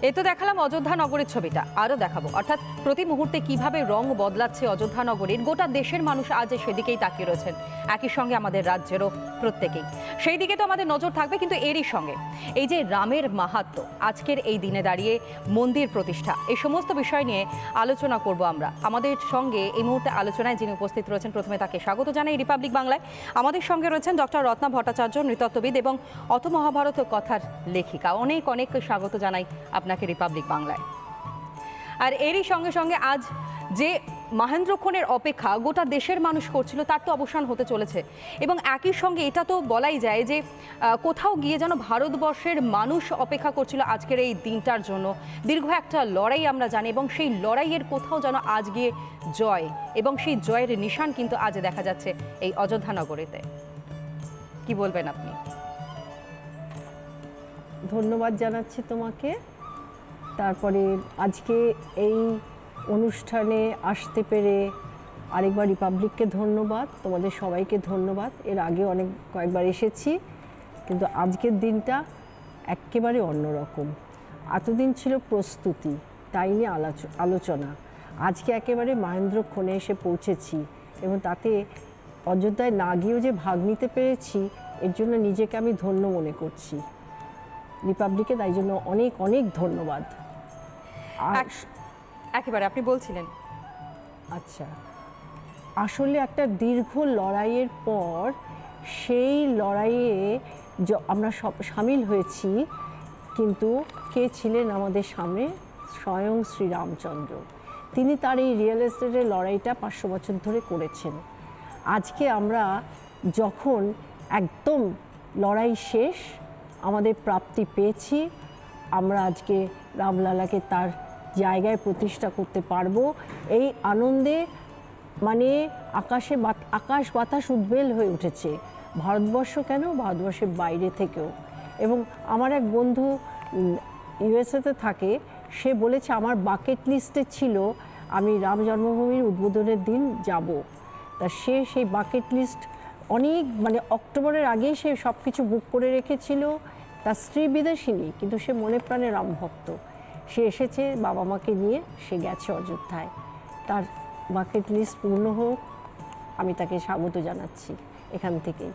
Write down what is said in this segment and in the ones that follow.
এই তো দেখালাম অযোধ্যা নগরীর ছবিটা, আরও দেখাবো অর্থাৎ প্রতি মুহূর্তে কিভাবে রং বদলাচ্ছে অযোধ্যা নগরীর। গোটা দেশের মানুষ আজ সেদিকেই তাকিয়ে রয়েছেন, একই সঙ্গে আমাদের রাজ্যেরও প্রত্যেকেই সেই দিকে তো আমাদের নজর থাকবে। কিন্তু এরই সঙ্গে এই যে রামের মাহাত্ম্য, আজকের এই দিনে দাঁড়িয়ে মন্দির প্রতিষ্ঠা, এই সমস্ত বিষয় নিয়ে আলোচনা করব আমরা। আমাদের সঙ্গে এই মুহূর্তে আলোচনায় যিনি উপস্থিত রয়েছেন, প্রথমে তাকে স্বাগত জানাই রিপাবলিক বাংলায়। আমাদের সঙ্গে রয়েছেন ডক্টর রত্না ভট্টাচার্য, নৃতত্ত্ববিদ এবং অত মহাভারত কথার লেখিকা। অনেক অনেক স্বাগত জানাই আপনাকে রিপাবলিক বাংলায়। আর এরই সঙ্গে সঙ্গে আজ যে মহেন্দ্রক্ষণের অপেক্ষা গোটা দেশের মানুষ করছিল, তার তো অবসান হতে চলেছে। এবং একই সঙ্গে এটা তো বলাই যায় যে কোথাও গিয়ে যেন ভারতবর্ষের মানুষ অপেক্ষা করছিল আজকের এই দিনটার জন্য। দীর্ঘ একটা লড়াই আমরা জানি, এবং সেই লড়াইয়ের কোথাও যেন আজ গিয়ে জয়, এবং সেই জয়ের নিশান কিন্তু আজ দেখা যাচ্ছে এই অযোধ্যা নগরীতে। কি বলবেন আপনি? ধন্যবাদ জানাচ্ছি তোমাকে। তারপরে আজকে এই অনুষ্ঠানে আসতে পেরে আরেকবার রিপাবলিককে ধন্যবাদ, তোমাদের সবাইকে ধন্যবাদ। এর আগে কয়েকবার এসেছি, কিন্তু আজকের দিনটা একেবারে অন্যরকম। এতদিন ছিল প্রস্তুতি, তাই নিয়ে আলোচনা। আজকে একেবারে মহেন্দ্রক্ষণে এসে পৌঁছেছি, এবং তাতে অযোধ্যায় না গিয়েও যে ভাগ নিতে পেরেছি, এর জন্য নিজেকে আমি ধন্য মনে করছি। রিপাবলিকে তাই জন্য অনেক অনেক ধন্যবাদ। একেবারে আপনি বলছিলেন। আচ্ছা, আসলে একটা দীর্ঘ লড়াইয়ের পর সেই লড়াইয়ে আমরা সব সামিল হয়েছি, কিন্তু কে ছিলেন আমাদের সামনে? স্বয়ং শ্রীরামচন্দ্র। তিনি তার এই রিয়েল এস্টেটের লড়াইটা 500 বছর ধরে করেছেন। আজকে আমরা যখন একদম লড়াই শেষ, আমাদের প্রাপ্তি পেয়েছি, আমরা আজকে রামলালাকে তার জায়গায় প্রতিষ্ঠা করতে পারবো। এই আনন্দে মানে আকাশ বাতাস উদ্বেল হয়ে উঠেছে, ভারতবর্ষ কেন, ভারতবর্ষের বাইরে থেকেও। এবং আমার এক বন্ধু ইউএসএতে থাকে, সে বলেছে আমার বাকেট লিস্টে ছিল আমি রাম জন্মভূমির উদ্বোধনের দিন যাব। তা সে সেই বাকেট লিস্ট অনেক অক্টোবরের আগেই সে সব কিছু বুক করে রেখেছিল। তার স্ত্রী বিদেশিনী, কিন্তু সে মনে প্রাণে রাম ভক্ত। সে এসেছে বাবা মাকে নিয়ে, সে গেছে অযোধ্যায়। তার বাকেট লিস্ট পূর্ণ হোক, আমি তাকে স্বাগত জানাচ্ছি এখান থেকেই।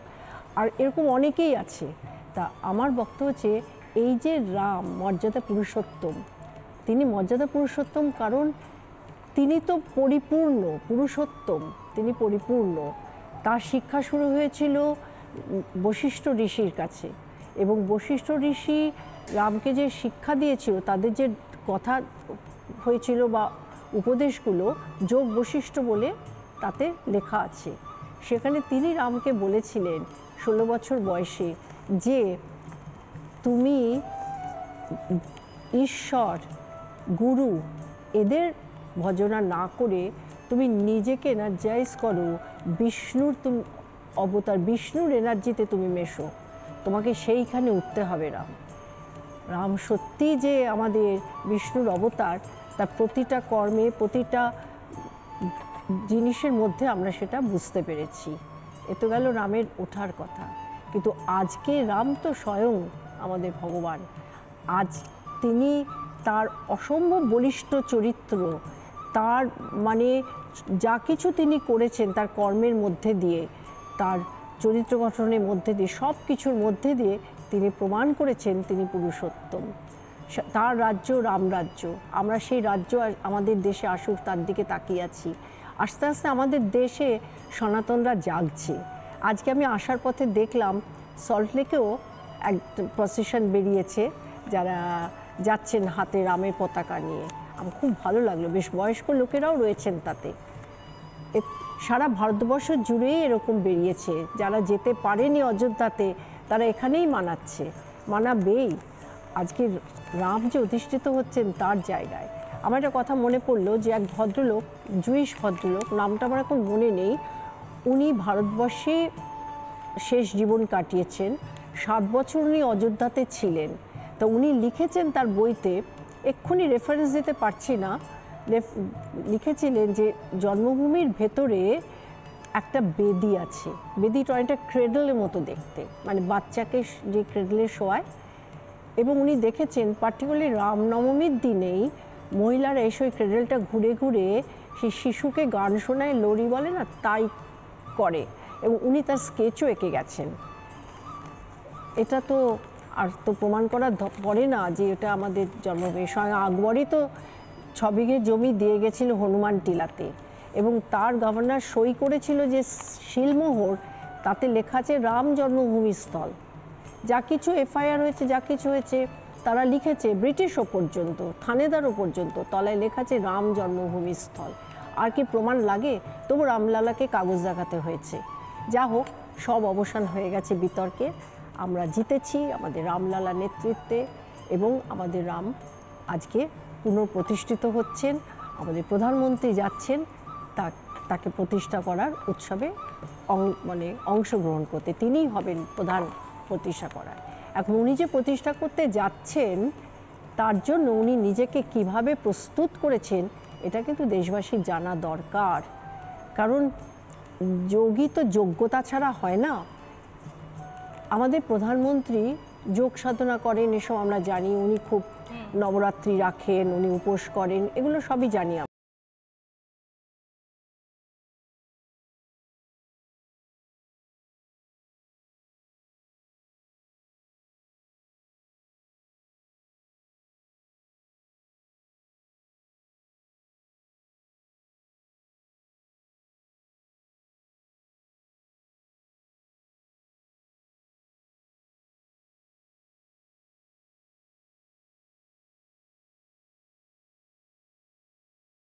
আর এরকম অনেকেই আছে। তা আমার বক্তব্য হচ্ছে, এই যে রাম মর্যাদা পুরুষোত্তম, তিনি মর্যাদা পুরুষোত্তম কারণ তিনি তো পরিপূর্ণ পুরুষোত্তম, তিনি পরিপূর্ণ। তার শিক্ষা শুরু হয়েছিল বশিষ্ঠ ঋষির কাছে, এবং বশিষ্ঠ ঋষি রামকে যে শিক্ষা দিয়েছিল, তাদের যে কথা হয়েছিল বা উপদেশগুলো যোগ বশিষ্ঠ বলে তাতে লেখা আছে। সেখানে তিনি রামকে বলেছিলেন 16 বছর বয়সে যে তুমি ঈশ্বর, গুরু এদের ভজনা না করে তুমি নিজেকে এনার্জাইজ করো, বিষ্ণুর তুমি অবতার, বিষ্ণুর এনার্জিতে তুমি মেশো, তোমাকে সেইখানে উঠতে হবে। রাম সত্যি যে আমাদের বিষ্ণুর অবতার, তার প্রতিটা কর্মে, প্রতিটা জিনিসের মধ্যে আমরা সেটা বুঝতে পেরেছি। এ তো গেল রামের ওঠার কথা। কিন্তু আজকে রাম তো স্বয়ং আমাদের ভগবান। আজ তিনি তার অসম্ভব বলিষ্ঠ চরিত্র, তার যা কিছু তিনি করেছেন তার কর্মের মধ্যে দিয়ে, তার চরিত্র গঠনের মধ্যে দিয়ে, সব কিছুর মধ্যে দিয়ে তিনি প্রমাণ করেছেন তিনি পুরুষোত্তম। তার রাজ্য রামরাজ্য, আমরা সেই রাজ্য আমাদের দেশে আসুক তার দিকে তাকিয়ে আছি। আস্তে আস্তে আমাদের দেশে সনাতনরা জাগছে। আজকে আমি আসার পথে দেখলাম সল্টলেকেও এক প্রসেশন বেরিয়েছে, যারা যাচ্ছেন হাতে রামের পতাকা নিয়ে। আমার খুব ভালো লাগলো, বেশ বয়স্ক লোকেরাও রয়েছেন তাতে। সারা ভারতবর্ষ জুড়েই এরকম বেরিয়েছে। যারা যেতে পারেনি অযোধ্যাতে, তারা এখানেই মানাবেই। আজকে রাম যে অধিষ্ঠিত হচ্ছেন তার জায়গায়। আমার একটা কথা মনে পড়লো যে এক ভদ্রলোক, জুইশ ভদ্রলোক, নামটা আমার এখন মনে নেই, উনি ভারতবর্ষে শেষ জীবন কাটিয়েছেন। 7 বছর উনি অযোধ্যাতে ছিলেন। তা উনি লিখেছেন তার বইতে, এক্ষুনি রেফারেন্স দিতে পারছি না, লিখেছিলেন যে জন্মভূমির ভেতরে একটা বেদি আছে। বেদিটা অনেকটা ক্রেডলের মতো দেখতে, বাচ্চাকে যে ক্রেডলে শোয়ায়, এবং উনি দেখেছেন পার্টিকুলারলি রামনবমীর দিনেই মহিলারা এসে ওই ক্রেডেলটা ঘুরে ঘুরে সেই শিশুকে গান শোনায়, লোরি বলে না, তাই করে, এবং উনি তার স্কেচও এঁকে গেছেন। এটা তো আর তো প্রমাণ করা পড়ে না যে এটা আমাদের জন্মভূমি। স্বয়ং আকবরই তো 6 বিঘে জমি দিয়ে গেছিল হনুমান টিলাতে, এবং তার গভর্নর সই করেছিল যে শিলমোহর, তাতে লেখা আছে রাম জন্মভূমি স্থল। যা কিছু এফআইআর হয়েছে, যা কিছু হয়েছে, তারা লিখেছে, ব্রিটিশও পর্যন্ত, থানেদারও পর্যন্ত তলায় লেখা আছে রাম জন্মভূমি স্থল। আর কি প্রমাণ লাগে? তবু রামলালাকে কাগজ দেখাতে হয়েছে। যা হোক, সব অবসান হয়ে গেছে বিতর্কে। আমরা জিতেছি আমাদের রামলালা নেতৃত্বে, এবং আমাদের রাম আজকে পুনঃপ্রতিষ্ঠিত হচ্ছেন। আমাদের প্রধানমন্ত্রী যাচ্ছেন তাকে প্রতিষ্ঠা করার উৎসবে অংশগ্রহণ করতে। তিনিই হবেন প্রধান প্রতিষ্ঠা করার। এখন উনি যে প্রতিষ্ঠা করতে যাচ্ছেন, তার জন্য উনি নিজেকে কিভাবে প্রস্তুত করেছেন এটা কিন্তু দেশবাসীর জানা দরকার। কারণ যোগী তো যোগ্যতা ছাড়া হয় না। আমাদের প্রধানমন্ত্রী যোগ সাধনা করেন, এসব আমরা জানি। উনি খুব নবরাত্রি রাখেন, উনি উপোস করেন, এগুলো সবই জানি